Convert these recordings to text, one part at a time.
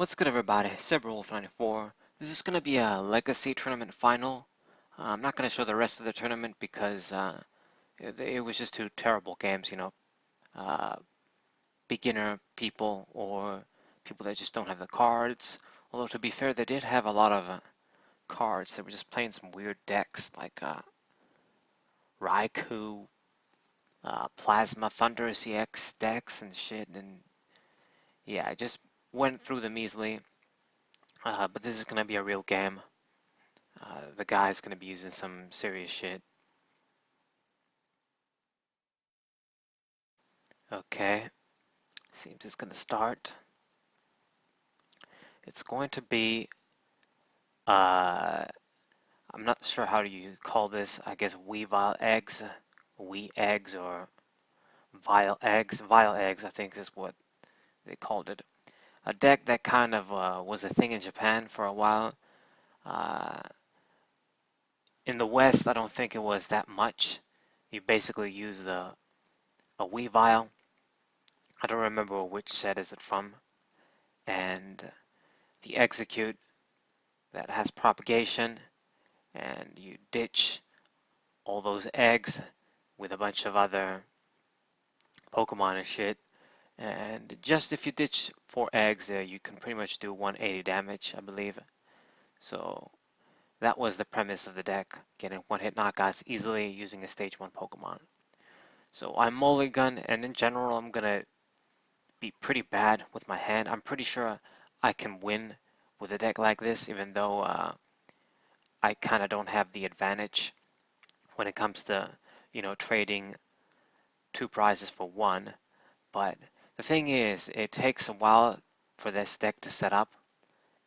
What's good, everybody? Cyberwolf94. This is going to be a Legacy Tournament final. I'm not going to show the rest of the tournament because it was just two terrible games, uh, beginner people or people that just don't have the cards. Although, to be fair, they did have a lot of cards. They were just playing some weird decks like Raikou, Plasma Thunder CX decks and shit. And yeah, I just went through them easily. But this is going to be a real game. The guy's going to be using some serious shit. Okay, seems it's going to start. It's going to be, uh, I'm not sure how you call this, I guess weavile eggs, wee eggs, or vile eggs. Vile eggs, I think is what they called it. A deck that kind of was a thing in Japan for a while. Uh, in the West, I don't think it was that much. You basically use a weavile. I don't remember which set is it from. And the execute that has propagation, and you ditch all those eggs with a bunch of other Pokemon and shit. And just if you ditch 4 eggs, you can pretty much do 180 damage, I believe. So that was the premise of the deck, getting one-hit knockouts easily using a Stage 1 Pokemon. So I'm mulligan, and in general I'm gonna be pretty bad with my hand. I'm pretty sure I can win with a deck like this, even though I kind of don't have the advantage when it comes to, trading 2 prizes for 1. But the thing is, it takes a while for this deck to set up,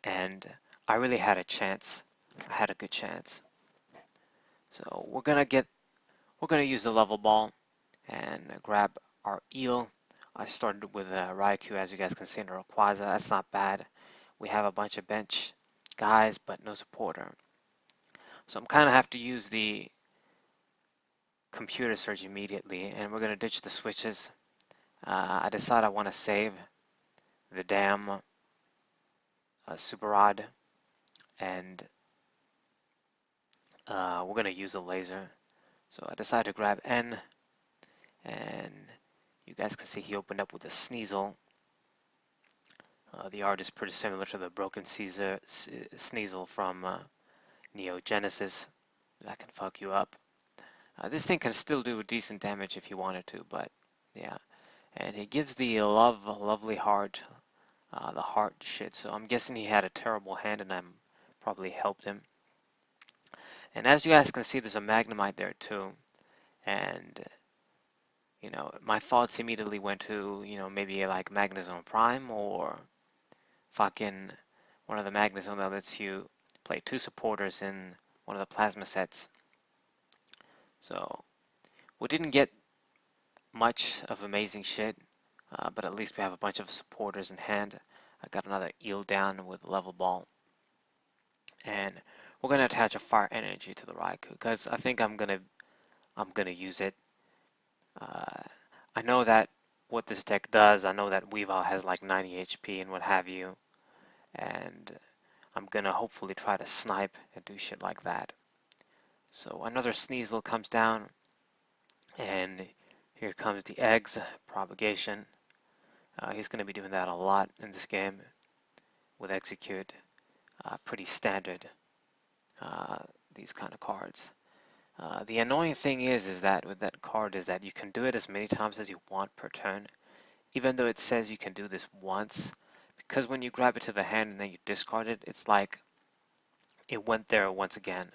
and I really had a chance. I had a good chance. So we're gonna use the level ball and grab our eel. I started with a Raikou, as you guys can see, in a Rayquaza. That's not bad. We have a bunch of bench guys, but no supporter. So I'm kind of have to use the computer search immediately, and we're gonna ditch the switches. I decide I want to save the damn super rod, and we're gonna use a laser. So I decide to grab N, and you guys can see he opened up with a Sneasel. The art is pretty similar to the Broken Caesar Sneasel from Neo Genesis. That can fuck you up. This thing can still do decent damage if you wanted to, but yeah. And he gives the lovely heart, the heart shit. So I'm guessing he had a terrible hand, and I'm probably helped him. And as you guys can see, there's a Magnemite there too. And my thoughts immediately went to, maybe like Magnezone Prime or fucking one of the Magnezone that lets you play 2 supporters in one of the plasma sets. So we didn't get much of amazing shit, but at least we have a bunch of supporters in hand. I got another eel down with level ball, and we're gonna attach a fire energy to the Raikou because I think I'm gonna use it. I know that what this deck does. I know that weavile has like 90 HP and what have you, and I'm gonna hopefully try to snipe and do shit like that. So another Sneasel comes down, and here comes the eggs propagation. He's going to be doing that a lot in this game with execute. Pretty standard, these kind of cards. The annoying thing is that with that card is that you can do it as many times as you want per turn, even though it says you can do this once, because when you grab it to the hand and then you discard it, it's like it went there once again.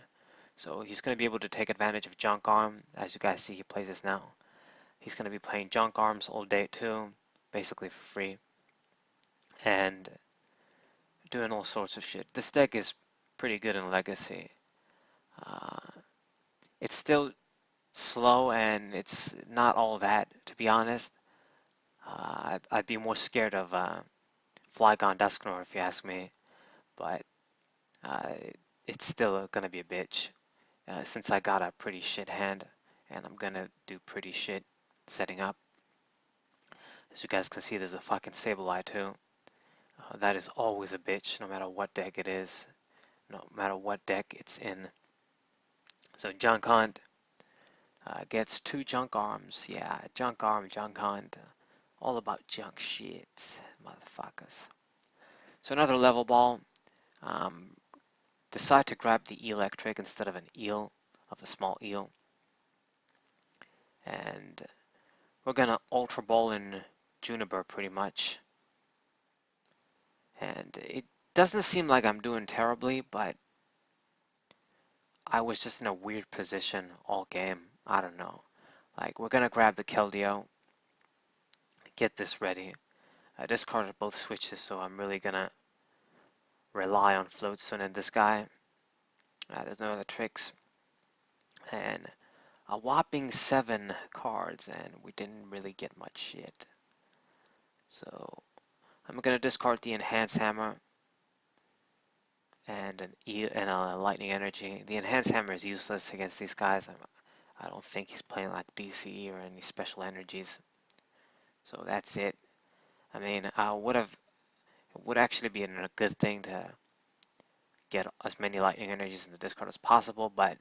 So he's going to be able to take advantage of Junk Arm. As you guys see, he plays this now. He's going to be playing Junk Arms all day too, basically for free, and doing all sorts of shit. This deck is pretty good in Legacy. It's still slow and it's not all that, to be honest. I'd be more scared of Flygon Dusknoir if you ask me, but uh, it's still going to be a bitch since I got a pretty shit hand and I'm going to do pretty shit setting up. As you guys can see, there's a fucking Sableye too. That is always a bitch, no matter what deck it is, no matter what deck it's in. So Junk Hunt gets 2 junk arms. Yeah, junk arm, junk hunt. All about junk shit, motherfuckers. So another level ball. Um, decide to grab the electric instead of an eel, of a small eel. And we're gonna ultra ball in Juniper pretty much. And it doesn't seem like I'm doing terribly, but I was just in a weird position all game. I don't know. Like, we're gonna grab the Keldeo, get this ready. I discarded both switches, so I'm really gonna rely on Floatstone and this guy. There's no other tricks. And a whopping 7 cards, and we didn't really get much shit. So I'm gonna discard the Enhance Hammer and a Lightning Energy. The Enhance Hammer is useless against these guys. I don't think he's playing like DC or any special energies. So that's it. I mean, it would actually be a good thing to get as many Lightning Energies in the discard as possible, but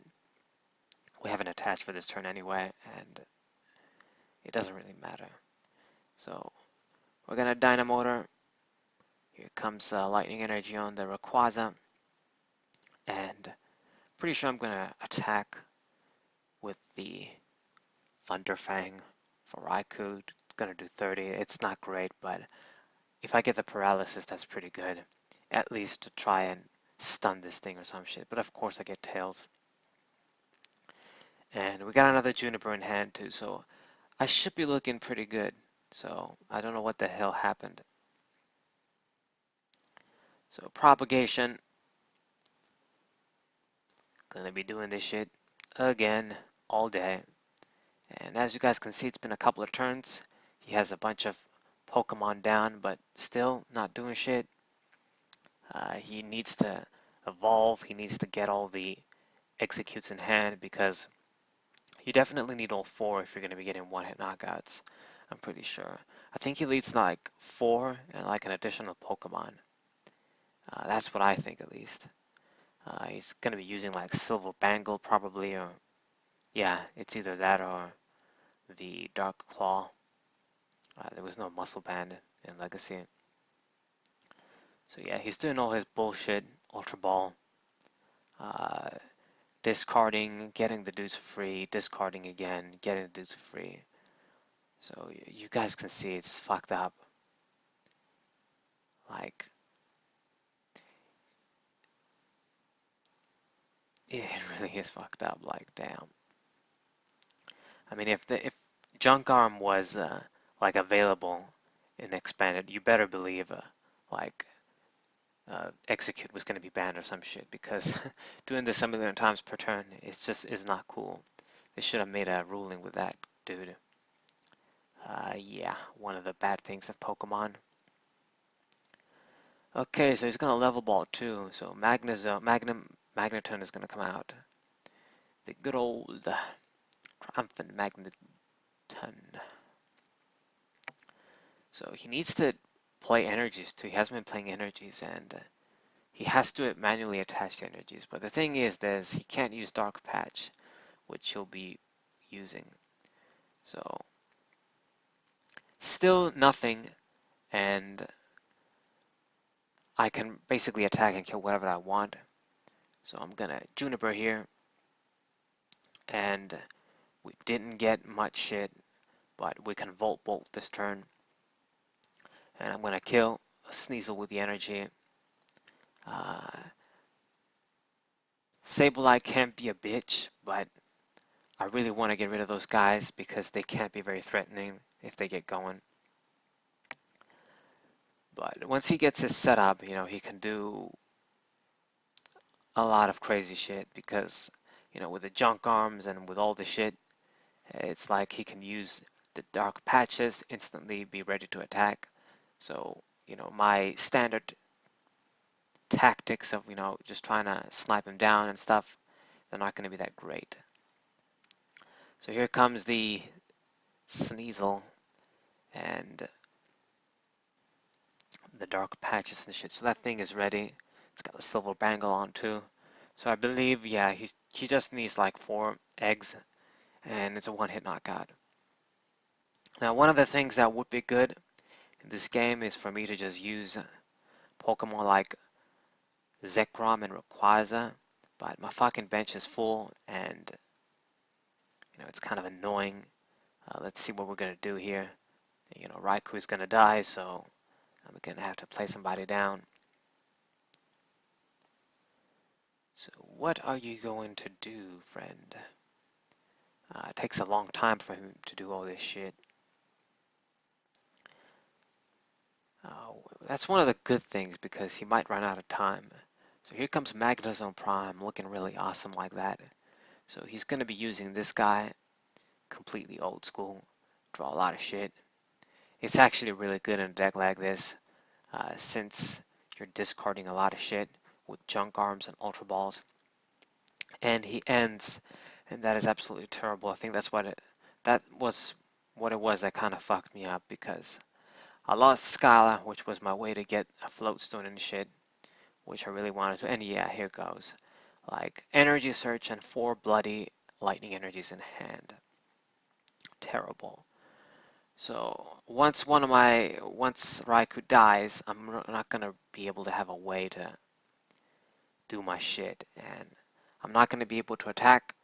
we haven't attached for this turn anyway, and it doesn't really matter. So we're gonna Dynamotor. Here comes Lightning Energy on the Rayquaza, and pretty sure I'm gonna attack with the Thunderfang for Raikou. It's gonna do 30. It's not great, but if I get the paralysis, that's pretty good. At least to try and stun this thing or some shit. But of course I get Tails. And we got another Juniper in hand too, so I should be looking pretty good. So I don't know what the hell happened. So propagation. Gonna be doing this shit again all day. And as you guys can see, it's been a couple of turns. He has a bunch of Pokemon down, but still not doing shit. He needs to evolve. He needs to get all the executes in hand because you definitely need all 4 if you're going to be getting one-hit knockouts. I'm pretty sure. I think he needs like 4 and like an additional Pokemon. That's what I think at least. He's going to be using like Silver Bangle probably, or yeah, it's either that or the Dark Claw. There was no Muscle Band in Legacy. So yeah, he's doing all his bullshit, Ultra Ball, uh, discarding, getting the dudes free, discarding again, getting the dudes free. So you guys can see it's fucked up. Like, it really is fucked up. Like, damn. I mean, if Junk Arm was like available in expanded, you better believe like execute was going to be banned or some shit because doing this a million times per turn is not cool. They should have made a ruling with that, dude. Yeah, one of the bad things of Pokemon. Okay, so he's gonna level ball too. So Magneton is gonna come out. The good old triumphant Magneton. So he needs to play energies too. He hasn't been playing energies, and he has to manually attach the energies. But the thing is, he can't use Dark Patch, which he'll be using. So still nothing, and I can basically attack and kill whatever I want. So I'm gonna Juniper here, and we didn't get much shit, but we can Volt Bolt this turn. And I'm gonna kill a Sneasel with the energy. Sableye can't be a bitch, but I really want to get rid of those guys because they can't be very threatening if they get going. But once he gets his setup, you know, he can do a lot of crazy shit because, you know, with the junk arms and with all the shit, it's like he can use the dark patches, instantly be ready to attack. So, you know, my standard tactics of, you know, just trying to snipe him down and stuff, they're not going to be that great. So here comes the Sneasel, and the dark patches and shit. So that thing is ready. It's got a silver bangle on too. So I believe, yeah, he just needs like 4 eggs, and it's a one-hit knockout. Now, one of the things that would be good in this game is for me to just use Pokemon like Zekrom and Rayquaza, but my fucking bench is full, and it's kind of annoying. Let's see what we're gonna do here. Raikou is gonna die, so I'm gonna have to play somebody down. So what are you going to do, friend? It takes a long time for him to do all this shit. That's one of the good things because he might run out of time. So here comes Magnezone Prime looking really awesome like that. So he's going to be using this guy, completely old school, draw a lot of shit. It's actually really good in a deck like this since you're discarding a lot of shit with Junk Arms and Ultra Balls. And he ends, and that is absolutely terrible. I think that was what it was that kind of fucked me up because I lost Skyla, which was my way to get a Floatstone and shit, which I really wanted to. And yeah, here goes. Like, Energy Search and 4 bloody Lightning Energies in hand. Terrible. So, once Raikou dies, I'm not gonna be able to have a way to do my shit. And I'm not gonna be able to attack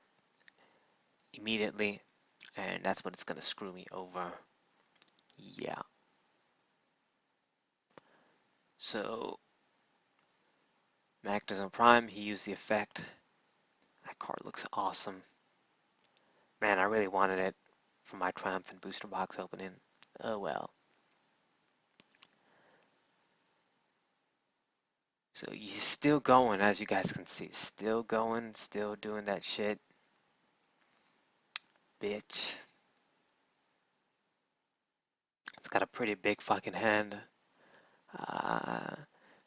immediately. And that's what it's gonna screw me over. Yeah. So, Magnezone Prime, he used the effect. That card looks awesome. Man, I really wanted it for my Triumphant Booster Box opening. Oh well. So he's still going, as you guys can see. Still going, still doing that shit. Bitch. It's got a pretty big fucking hand.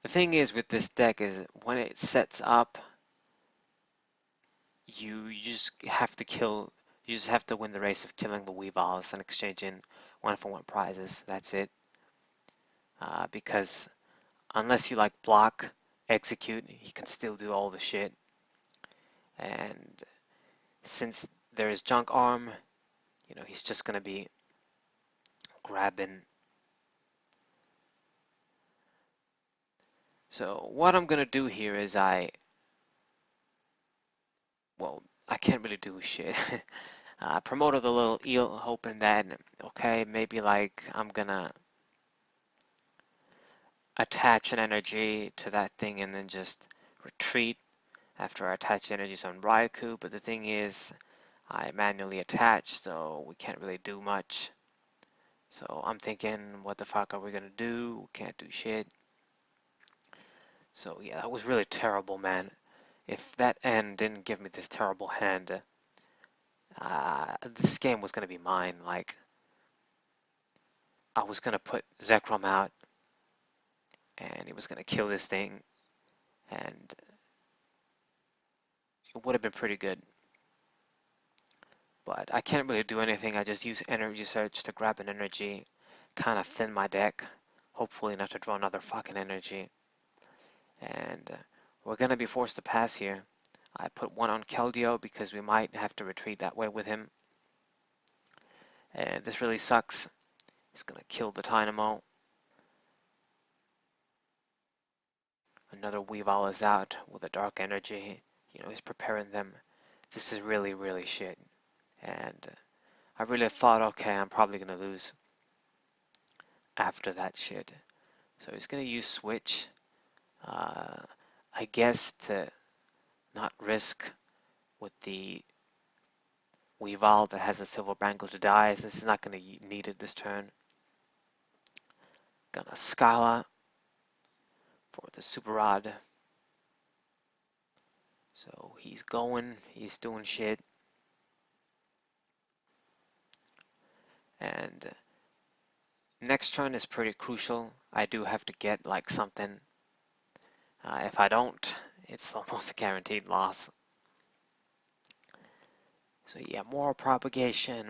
The thing is with this deck is when it sets up, you just have to kill. You just have to win the race of killing the Weaviles and exchanging 1-for-1 prizes. That's it. Because unless you like block, execute, he can still do all the shit. And since there is Junk Arm, he's just gonna be grabbing. So what I'm gonna do here is I can't really do shit. I promoted the little eel, hoping that, okay, maybe like I'm gonna attach an energy to that thing and then just retreat after I attach energies on Raikou, but the thing is, I manually attached, so we can't really do much. So I'm thinking, what the fuck are we gonna do? We can't do shit. So yeah, that was really terrible, man. If that end didn't give me this terrible hand, this game was gonna be mine. Like, I was gonna put Zekrom out, and he was gonna kill this thing, and it would have been pretty good. But I can't really do anything. I just use Energy Search to grab an energy, kind of thin my deck, hopefully not to draw another fucking energy. And we're gonna be forced to pass here. I put 1 on Keldeo because we might have to retreat that way with him. And this really sucks. He's gonna kill the Dynamo. Another Weavile is out with a Dark Energy. He's preparing them. This is really, really shit. And I really thought, okay, I'm probably gonna lose after that shit. So he's gonna use Switch. I guess to not risk with the Weavile that has a Silver Bangle to die, as this is not going to need it this turn. Gonna Scala for the Super Rod. So he's doing shit. And next turn is pretty crucial. I do have to get like something. If I don't, it's almost a guaranteed loss. So yeah, more propagation.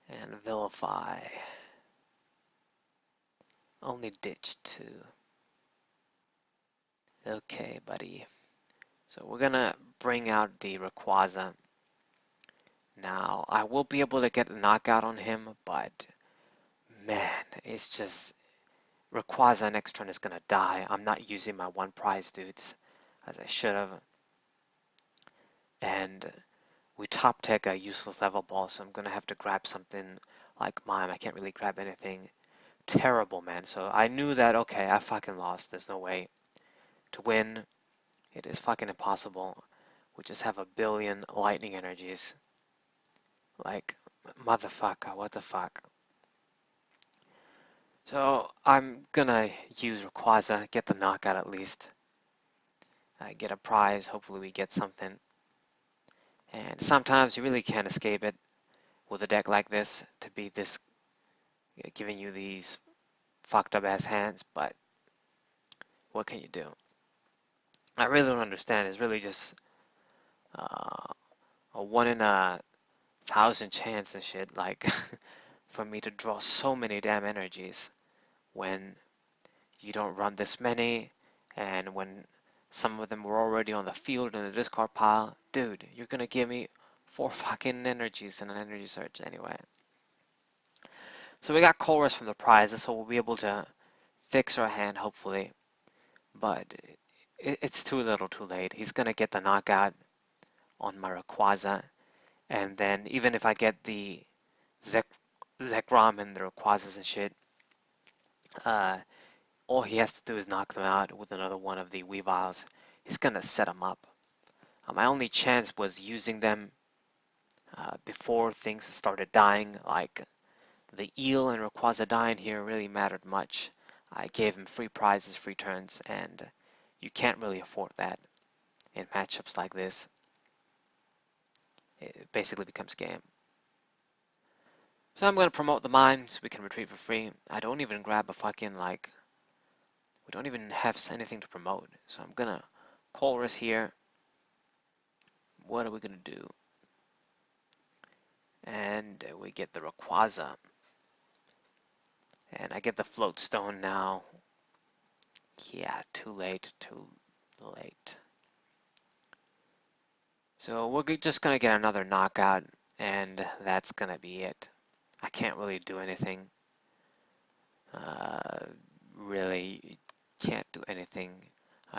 And vilify. Only ditched 2. Okay, buddy. So we're gonna bring out the Rayquaza. Now, I will be able to get a knockout on him, but man, it's just Rayquaza next turn is gonna die. I'm not using my 1 prize dudes as I should have. And we top tech a useless level ball, so I'm gonna have to grab something like Mime. I can't really grab anything terrible, man. So I knew that, okay, I fucking lost. There's no way to win. It is fucking impossible. We just have a billion lightning energies. Like, motherfucker, what the fuck? So I'm gonna use Rayquaza, get the knockout at least. Get a prize, hopefully we get something. And sometimes you really can't escape it with a deck like this to be this giving you these fucked up ass hands, but what can you do? I really don't understand. It's really just uh, a 1 in a 1,000 chance and shit, like for me to draw so many damn energies when you don't run this many, and when some of them were already on the field in the discard pile. Dude, you're gonna give me 4 fucking energies in an energy search anyway. So we got Colress from the prizes, so we'll be able to fix our hand hopefully, but it's too little too late. He's gonna get the knockout on my Rayquaza, and then even if I get the Zekrom and the Rayquazas and shit, uh, all he has to do is knock them out with another one of the Weaviles. He's gonna set them up. My only chance was using them before things started dying, like the Eel and Rayquaza dying here really mattered much. I gave him free prizes, free turns, and you can't really afford that in matchups like this. It basically becomes game. So I'm going to promote the mine so we can retreat for free. I don't even grab a fucking, like, we don't even have anything to promote. So I'm going to Colress here. What are we going to do? And we get the Rayquaza. And I get the Float Stone now. Yeah, too late, too late. So we're just going to get another knockout, and that's going to be it. I can't really do anything. Uh, really can't do anything.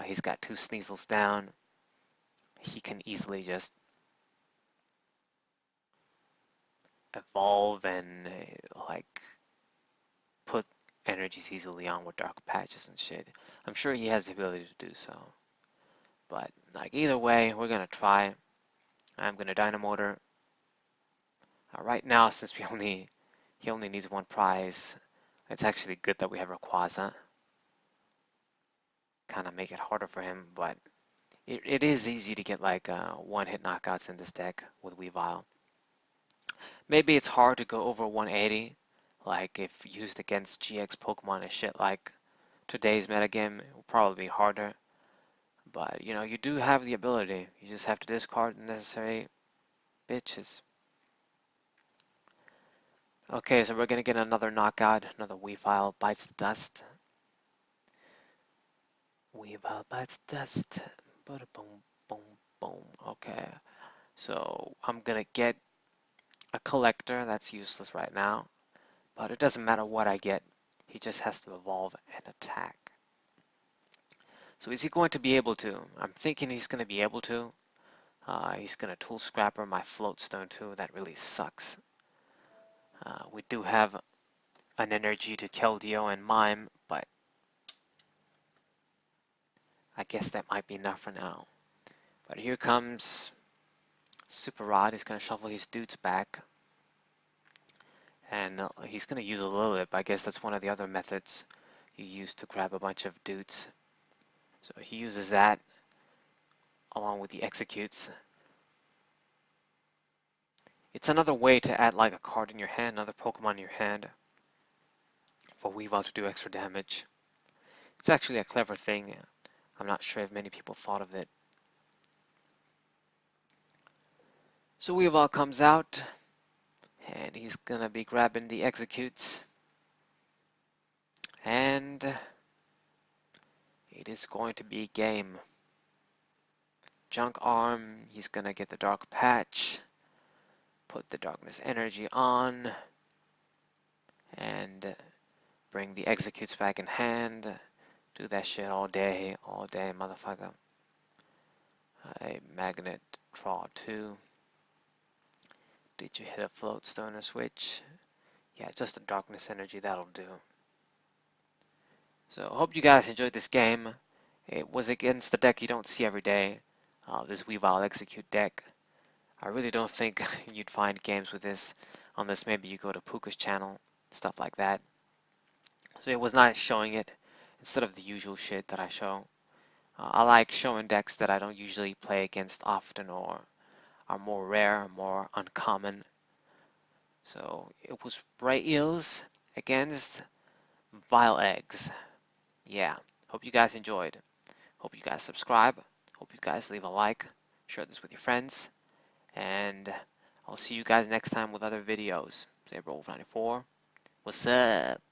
He's got 2 Sneasels down. He can easily just evolve and like put energies easily on with dark patches and shit. I'm sure he has the ability to do so. But like either way, we're gonna try. I'm gonna Dynamotor. Right now, since he only needs 1 prize, it's actually good that we have Rayquaza. Kind of make it harder for him, but it is easy to get like 1-hit knockouts in this deck with Weavile. Maybe it's hard to go over 180, like if used against GX Pokemon and shit like today's metagame, it will probably be harder. But, you know, you do have the ability. You just have to discard the necessary bitches. Okay, so we're gonna get another knockout, another Weavile bites the dust. Weavile bites dust. Boom, boom, boom. Okay, so I'm gonna get a collector. That's useless right now, but it doesn't matter what I get. He just has to evolve and attack. So is he going to be able to? I'm thinking he's going to be able to. He's going to Tool Scrapper my Float Stone too. That really sucks. We do have an energy to Keldeo and Mime, but I guess that might be enough for now. But here comes Super Rod. He's going to shuffle his dudes back. And he's going to use a Lilip. I guess that's one of the other methods you use to grab a bunch of dudes. So he uses that along with the Executes. It's another way to add like a card in your hand, another Pokemon in your hand for Weavile to do extra damage. It's actually a clever thing. I'm not sure if many people thought of it. So Weavile comes out, and he's gonna be grabbing the Executes. And it is going to be game. Junk Arm, he's gonna get the Dark Patch, put the Darkness Energy on, and bring the Executes back in hand. Do that shit all day, motherfucker. A Magnet, draw 2. Did you hit a Float Stone or Switch? Yeah, just a Darkness Energy, that'll do. So, hope you guys enjoyed this game. It was against the deck you don't see every day. This Weavile Execute deck. I really don't think you'd find games with this unless maybe you go to Puka's channel, stuff like that. So it was nice showing it instead of the usual shit that I show. I like showing decks that I don't usually play against often or are more rare, more uncommon. So it was Rayeels against Vileeggs. Yeah, hope you guys enjoyed. Hope you guys subscribe. Hope you guys leave a like. Share this with your friends. And I'll see you guys next time with other videos. Zebra Wolf 94. What's up?